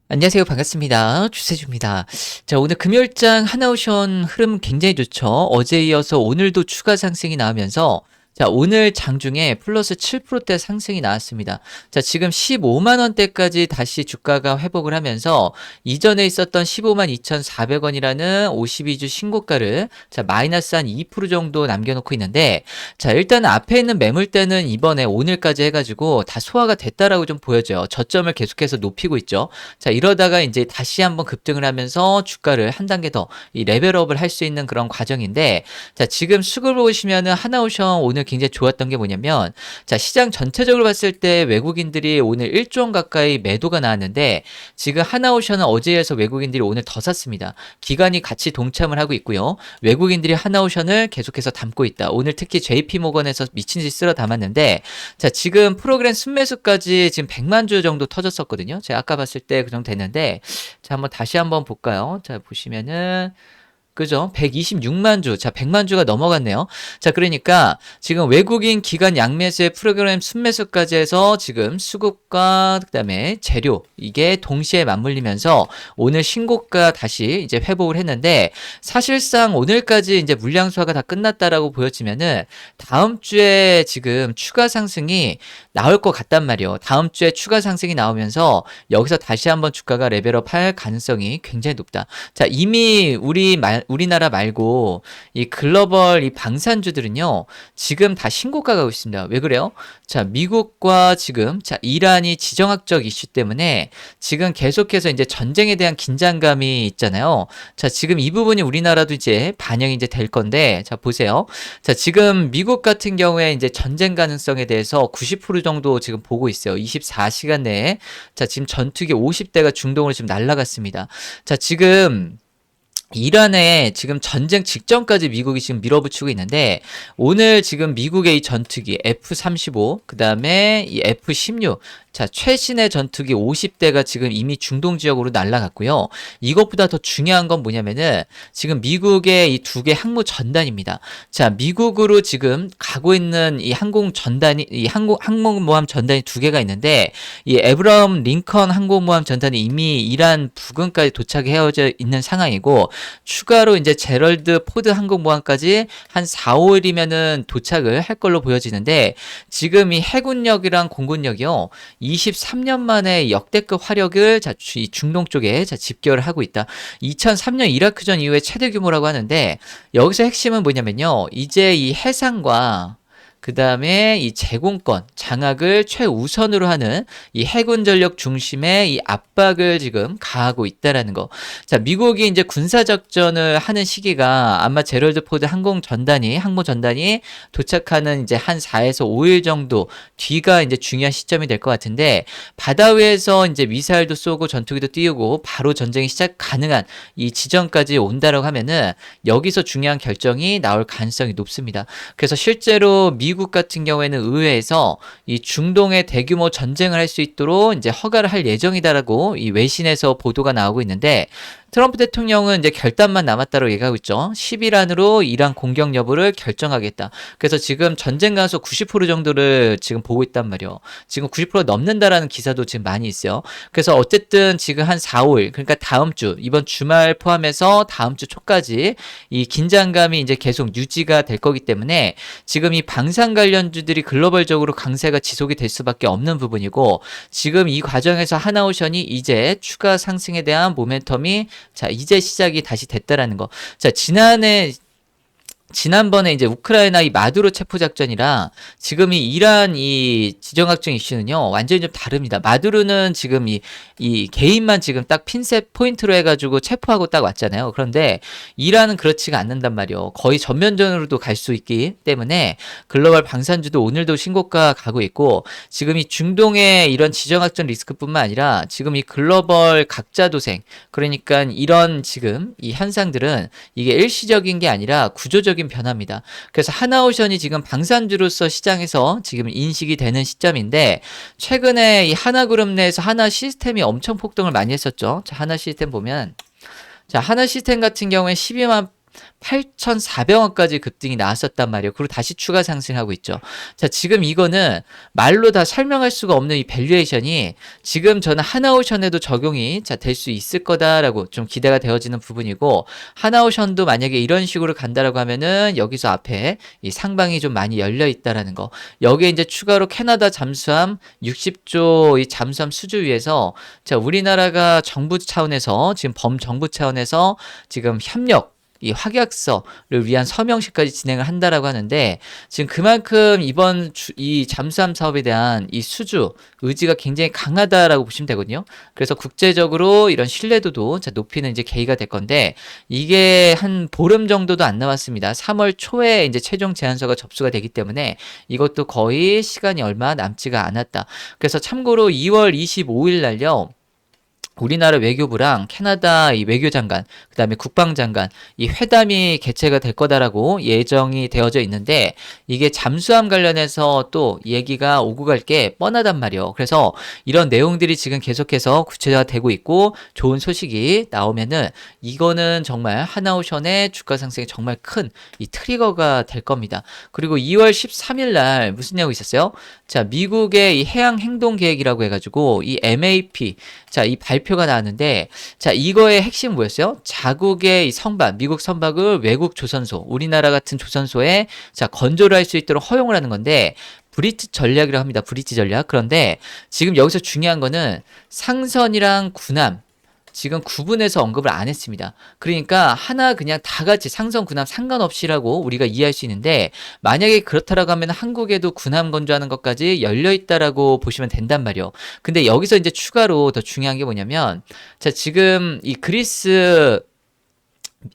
안녕하세요. 반갑습니다. 주세주입니다. 자, 오늘 금요일장 하나오션 흐름 굉장히 좋죠. 어제 이어서 오늘도 추가 상승이 나오면서 자, 오늘 장중에 플러스 7%대 상승이 나왔습니다. 자, 지금 15만 원대까지 다시 주가가 회복을 하면서 이전에 있었던 15만 2,400원이라는 52주 신고가를 자, 마이너스 한 2% 정도 남겨놓고 있는데 자, 일단 앞에 있는 매물대는 이번에 오늘까지 해가지고 다 소화가 됐다라고 좀 보여져요. 저점을 계속해서 높이고 있죠. 자, 이러다가 이제 다시 한번 급등을 하면서 주가를 한 단계 더 이 레벨업을 할 수 있는 그런 과정인데 자, 지금 수급을 보시면은 하나오션 오늘 굉장히 좋았던 게 뭐냐면 자, 시장 전체적으로 봤을 때 외국인들이 오늘 1조 원 가까이 매도가 나왔는데 지금 하나오션은 어제에서 외국인들이 오늘 더 샀습니다. 기관이 같이 동참을 하고 있고요. 외국인들이 하나오션을 계속해서 담고 있다. 오늘 특히 JP모건에서 미친 듯이 쓸어 담았는데 자, 지금 프로그램 순매수까지 지금 100만 주 정도 터졌었거든요. 제가 아까 봤을 때 그 정도 됐는데 자, 한번 다시 한번 볼까요? 자, 보시면은 그죠? 126만 주. 자, 100만 주가 넘어갔네요. 자, 그러니까 지금 외국인 기관 양매수의 프로그램 순매수까지 해서 지금 수급과 그다음에 재료 이게 동시에 맞물리면서 오늘 신고가 다시 이제 회복을 했는데 사실상 오늘까지 이제 물량 소화가 다 끝났다라고 보여지면은 다음 주에 지금 추가 상승이 나올 것 같단 말이에요. 다음 주에 추가 상승이 나오면서 여기서 다시 한번 주가가 레벨업 할 가능성이 굉장히 높다. 자, 이미 우리나라 말고 이 글로벌 이 방산주들은요, 지금 다 신고가 가고 있습니다. 왜 그래요? 자, 미국과 지금, 자, 이란이 지정학적 이슈 때문에 지금 계속해서 이제 전쟁에 대한 긴장감이 있잖아요. 자, 지금 이 부분이 우리나라도 이제 반영이 이제 될 건데, 자, 보세요. 자, 지금 미국 같은 경우에 이제 전쟁 가능성에 대해서 90% 정도 지금 보고 있어요. 24시간 내에. 자, 지금 전투기 50대가 중동으로 지금 날아갔습니다. 자, 지금 이란에 지금 전쟁 직전까지 미국이 지금 밀어붙이고 있는데 오늘 지금 미국의 이 전투기 F-35 그 다음에 이 F-16 자, 최신의 전투기 50대가 지금 이미 중동 지역으로 날아갔고요. 이것보다 더 중요한 건 뭐냐면은 지금 미국의 이 두 개 항모 전단입니다. 자, 미국으로 지금 가고 있는 이 항공 전단이 이 항공모함 전단이 두 개가 있는데 이 에브러함 링컨 항공모함 전단이 이미 이란 부근까지 도착해져 있는 상황이고 추가로 이제 제럴드 포드 항공모함까지 한 4, 5일이면은 도착을 할 걸로 보여지는데 지금 이 해군력이랑 공군력이요. 23년 만에 역대급 화력을 자, 이 중동 쪽에 자, 집결을 하고 있다. 2003년 이라크전 이후에 최대 규모라고 하는데 여기서 핵심은 뭐냐면요. 이제 이 해상과 그 다음에 이 제공권, 장악을 최우선으로 하는 이 해군 전력 중심의 이 압박을 지금 가하고 있다라는 거. 자, 미국이 이제 군사작전을 하는 시기가 아마 제럴드 포드 항모 전단이 도착하는 이제 한 4에서 5일 정도 뒤가 이제 중요한 시점이 될 것 같은데 바다 위에서 이제 미사일도 쏘고 전투기도 띄우고 바로 전쟁이 시작 가능한 이 지점까지 온다라고 하면은 여기서 중요한 결정이 나올 가능성이 높습니다. 그래서 실제로 미국 같은 경우에는 의회에서 이 중동의 대규모 전쟁을 할 수 있도록 이제 허가를 할 예정이다라고 이 외신에서 보도가 나오고 있는데 트럼프 대통령은 이제 결단만 남았다고 얘기하고 있죠. 10일 안으로 이란 공격 여부를 결정하겠다. 그래서 지금 전쟁 가능성 90% 정도를 지금 보고 있단 말이에요. 지금 90% 넘는다라는 기사도 지금 많이 있어요. 그래서 어쨌든 지금 한 4, 5일, 그러니까 다음 주, 이번 주말 포함해서 다음 주 초까지 이 긴장감이 이제 계속 유지가 될 거기 때문에 지금 이 방산 관련주들이 글로벌적으로 강세가 지속이 될 수밖에 없는 부분이고 지금 이 과정에서 하나오션이 이제 추가 상승에 대한 모멘텀이 자, 이제 시작이 다시 됐다라는 거. 자, 지난번에 이제 우크라이나 이 마두로 체포 작전이랑 지금 이 이란 이 지정학적 이슈는요 완전히 좀 다릅니다. 마두로는 지금 이 개인만 지금 딱 핀셋 포인트로 해가지고 체포하고 딱 왔잖아요. 그런데 이란은 그렇지가 않는단 말이에요. 거의 전면전으로도 갈 수 있기 때문에 글로벌 방산주도 오늘도 신고가 가고 있고 지금 이 중동의 이런 지정학적 리스크뿐만 아니라 지금 이 글로벌 각자 도생 그러니까 이런 지금 이 현상들은 이게 일시적인 게 아니라 구조적인 변화입니다. 그래서 하나오션이 지금 방산주로서 시장에서 지금 인식이 되는 시점인데 최근에 이 하나그룹 내에서 하나 시스템이 엄청 폭등을 많이 했었죠. 자, 하나 시스템 보면 자, 하나 시스템 같은 경우에 8,400원까지 급등이 나왔었단 말이에요. 그리고 다시 추가 상승하고 있죠. 자, 지금 이거는 말로 다 설명할 수가 없는 이 밸류에이션이 지금 저는 하나오션에도 적용이 될 수 있을 거다라고 좀 기대가 되어지는 부분이고, 하나오션도 만약에 이런 식으로 간다라고 하면은 여기서 앞에 이 상방이 좀 많이 열려 있다라는 거. 여기에 이제 추가로 캐나다 잠수함 60조 이 잠수함 수주 위에서 자, 우리나라가 정부 차원에서 지금 범정부 차원에서 지금 협력 이 확약서를 위한 서명식까지 진행을 한다라고 하는데, 지금 그만큼 이번 이 잠수함 사업에 대한 이 수주 의지가 굉장히 강하다라고 보시면 되거든요. 그래서 국제적으로 이런 신뢰도도 높이는 이제 계기가 될 건데, 이게 한 보름 정도도 안 남았습니다. 3월 초에 이제 최종 제안서가 접수가 되기 때문에 이것도 거의 시간이 얼마 남지가 않았다. 그래서 참고로 2월 25일 날요, 우리나라 외교부랑 캐나다 이 외교장관, 그 다음에 국방장관, 이 회담이 개최가 될 거다라고 예정이 되어져 있는데, 이게 잠수함 관련해서 또 얘기가 오고 갈 게 뻔하단 말이에요. 그래서 이런 내용들이 지금 계속해서 구체화되고 있고, 좋은 소식이 나오면은 이거는 정말 하나오션의 주가 상승에 정말 큰 이 트리거가 될 겁니다. 그리고 2월 13일 날 무슨 내용이 있었어요? 자, 미국의 이 해양 행동 계획이라고 해가지고 이 MAP, 자, 이 발표가 나왔는데, 자, 이거의 핵심 뭐였어요? 자국의 이 선박, 미국 선박을 외국 조선소, 우리나라 같은 조선소에 자, 건조를 할 수 있도록 허용을 하는 건데, 브리지 전략이라고 합니다. 브리지 전략. 그런데 지금 여기서 중요한 거는 상선이랑 군함, 지금 구분해서 언급을 안 했습니다. 그러니까 하나 그냥 다 같이 상선 군함 상관없이라고 우리가 이해할 수 있는데, 만약에 그렇다라고 하면 한국에도 군함 건조하는 것까지 열려 있다라고 보시면 된단 말이에요. 근데 여기서 이제 추가로 더 중요한 게 뭐냐면, 자, 지금 이 그리스,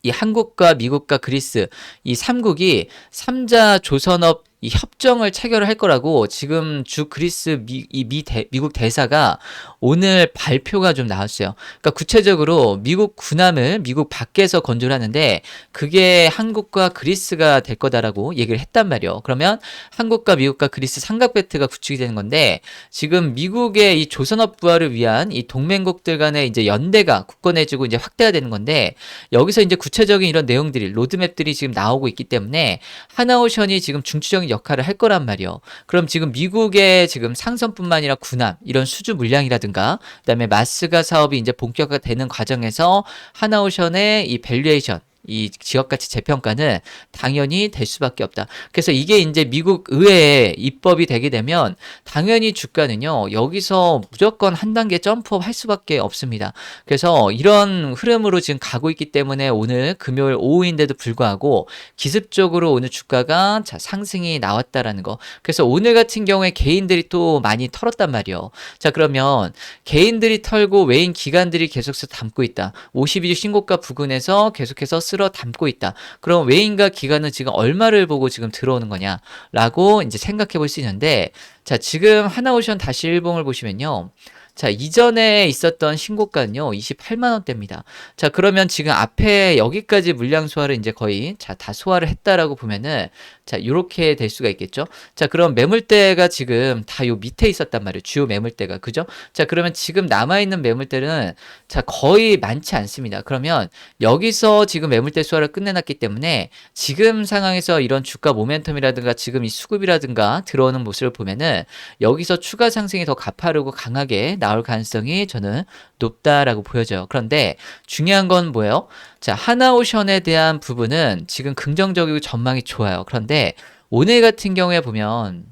이 한국과 미국과 그리스 이 3국이 3자 조선업 이 협정을 체결을 할 거라고 지금 주 그리스 미국 대사가 오늘 발표가 좀 나왔어요. 그러니까 구체적으로 미국 군함을 미국 밖에서 건조를 하는데, 그게 한국과 그리스가 될 거다라고 얘기를 했단 말이에요. 그러면 한국과 미국과 그리스 삼각배트가 구축이 되는 건데, 지금 미국의 이 조선업 부활을 위한 이 동맹국들 간의 이제 연대가 굳건해지고 이제 확대가 되는 건데, 여기서 이제 구체적인 이런 내용들이 로드맵들이 지금 나오고 있기 때문에 하나오션이 지금 중추적인 역할을 할 거란 말이에요. 그럼 지금 미국의 지금 상선뿐만 아니라 군함 이런 수주 물량이라든가, 그다음에 마스가 사업이 이제 본격화되는 과정에서 하나오션의 이 밸류에이션, 이 지역가치 재평가는 당연히 될 수밖에 없다. 그래서 이게 이제 미국 의회에 입법이 되게 되면 당연히 주가는요, 여기서 무조건 한 단계 점프업 할 수밖에 없습니다. 그래서 이런 흐름으로 지금 가고 있기 때문에 오늘 금요일 오후인데도 불구하고 기습적으로 오늘 주가가 자, 상승이 나왔다라는 거. 그래서 오늘 같은 경우에 개인들이 또 많이 털었단 말이에요. 자, 그러면 개인들이 털고 외인 기관들이 계속해서 담고 있다. 52주 신고가 부근에서 계속해서 쓸어 담고 있다. 그럼 외인과 기관은 지금 얼마를 보고 지금 들어오는 거냐라고 이제 생각해 볼 수 있는데, 자, 지금 하나오션 다시 일봉을 보시면요. 자, 이전에 있었던 신고가는요, 28만 원대입니다. 자, 그러면 지금 앞에 여기까지 물량 소화를 이제 거의 자, 다 소화를 했다라고 보면은 자, 요렇게 될 수가 있겠죠. 자, 그럼 매물대가 지금 다 요 밑에 있었단 말이에요. 주요 매물대가. 그죠? 자, 그러면 지금 남아있는 매물대는 자, 거의 많지 않습니다. 그러면 여기서 지금 매물대 소화를 끝내놨기 때문에 지금 상황에서 이런 주가 모멘텀이라든가 지금 이 수급이라든가 들어오는 모습을 보면은 여기서 추가 상승이 더 가파르고 강하게 나올 가능성이 저는 높다라고 보여져요. 그런데 중요한 건 뭐예요? 자, 하나오션에 대한 부분은 지금 긍정적이고 전망이 좋아요. 그런데 오늘 같은 경우에 보면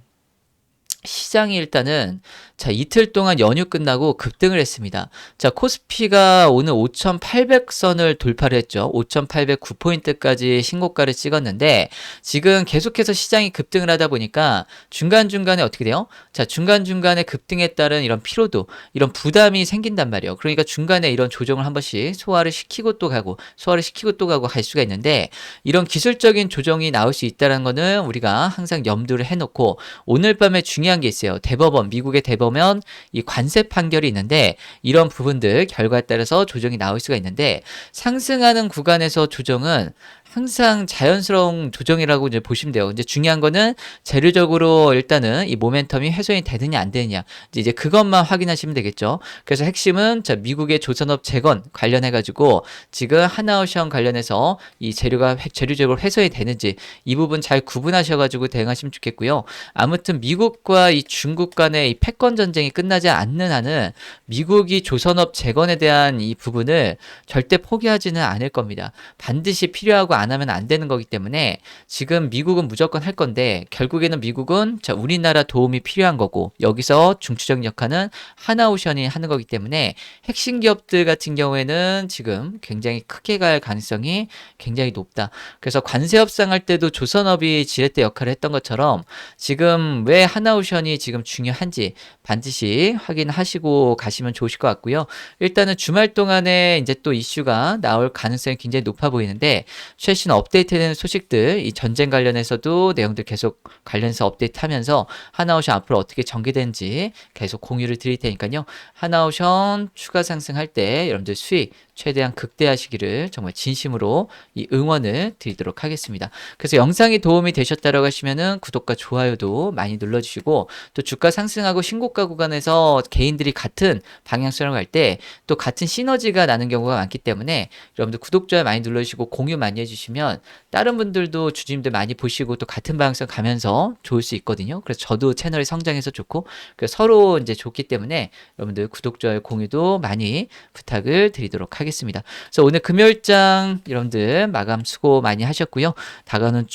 시장이 일단은 자, 이틀 동안 연휴 끝나고 급등을 했습니다. 자, 코스피가 오늘 5,800선을 돌파를 했죠. 5,809포인트까지 신고가를 찍었는데, 지금 계속해서 시장이 급등을 하다 보니까 중간중간에 어떻게 돼요? 자, 중간중간에 급등에 따른 이런 피로도, 이런 부담이 생긴단 말이에요. 그러니까 중간에 이런 조정을 한 번씩 소화를 시키고 또 가고, 소화를 시키고 또 가고 할 수가 있는데, 이런 기술적인 조정이 나올 수 있다는 거는 우리가 항상 염두를 해놓고, 오늘 밤에 중요한 게 있어요. 대법원, 미국의 대법원 보면 이 관세 판결이 있는데, 이런 부분들 결과에 따라서 조정이 나올 수가 있는데, 상승하는 구간에서 조정은 항상 자연스러운 조정이라고 이제 보시면 돼요. 이제 중요한 거는 재료적으로 일단은 이 모멘텀이 훼손이 되느냐 안 되느냐 이제 그것만 확인하시면 되겠죠. 그래서 핵심은 자 미국의 조선업 재건 관련해 가지고 지금 하나오션 관련해서 이 재료가 재료적으로 훼손이 되는지 이 부분 잘 구분하셔 가지고 대응하시면 좋겠고요. 아무튼 미국과 이 중국 간의 이 패권 전쟁이 끝나지 않는 한은 미국이 조선업 재건에 대한 이 부분을 절대 포기하지는 않을 겁니다. 반드시 필요하고 안 하면 안 되는 거기 때문에 지금 미국은 무조건 할 건데 결국에는 미국은 자 우리나라 도움이 필요한 거고 여기서 중추적 역할은 하나오션이 하는 거기 때문에 핵심 기업들 같은 경우에는 지금 굉장히 크게 갈 가능성이 굉장히 높다. 그래서 관세 협상할 때도 조선업이 지렛대 역할을 했던 것처럼 지금 왜 하나오션이 지금 중요한지 반드시 확인하시고 가시면 좋으실 것 같고요. 일단은 주말 동안에 이제 또 이슈가 나올 가능성이 굉장히 높아 보이는데 최신 업데이트되는 소식들, 이 전쟁 관련해서도 내용들 계속 관련해서 업데이트하면서 하나오션 앞으로 어떻게 전개되는지 계속 공유를 드릴 테니까요. 하나오션 추가 상승할 때 여러분들 수익 최대한 극대화하시기를 정말 진심으로 이 응원을 드리도록 하겠습니다. 그래서 영상이 도움이 되셨다라고 하시면은 구독과 좋아요도 많이 눌러주시고 또 주가 상승하고 신고가 구간에서 개인들이 같은 방향성을 갈 때 또 같은 시너지가 나는 경우가 많기 때문에 여러분들 구독, 좋아요 많이 눌러주시고 공유 많이 해주시면 다른 분들도 주주님들 많이 보시고 또 같은 방향성 가면서 좋을 수 있거든요. 그래서 저도 채널이 성장해서 좋고 그래서 서로 이제 좋기 때문에 여러분들 구독, 좋아요, 공유도 많이 부탁을 드리도록 하겠습니다. 그래서 오늘 금요일장 여러분들 마감 수고 많이 하셨고요. 다가오는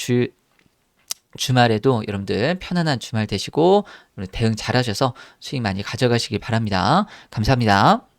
주말에도 여러분들 편안한 주말 되시고 대응 잘 하셔서 수익 많이 가져가시기 바랍니다. 감사합니다.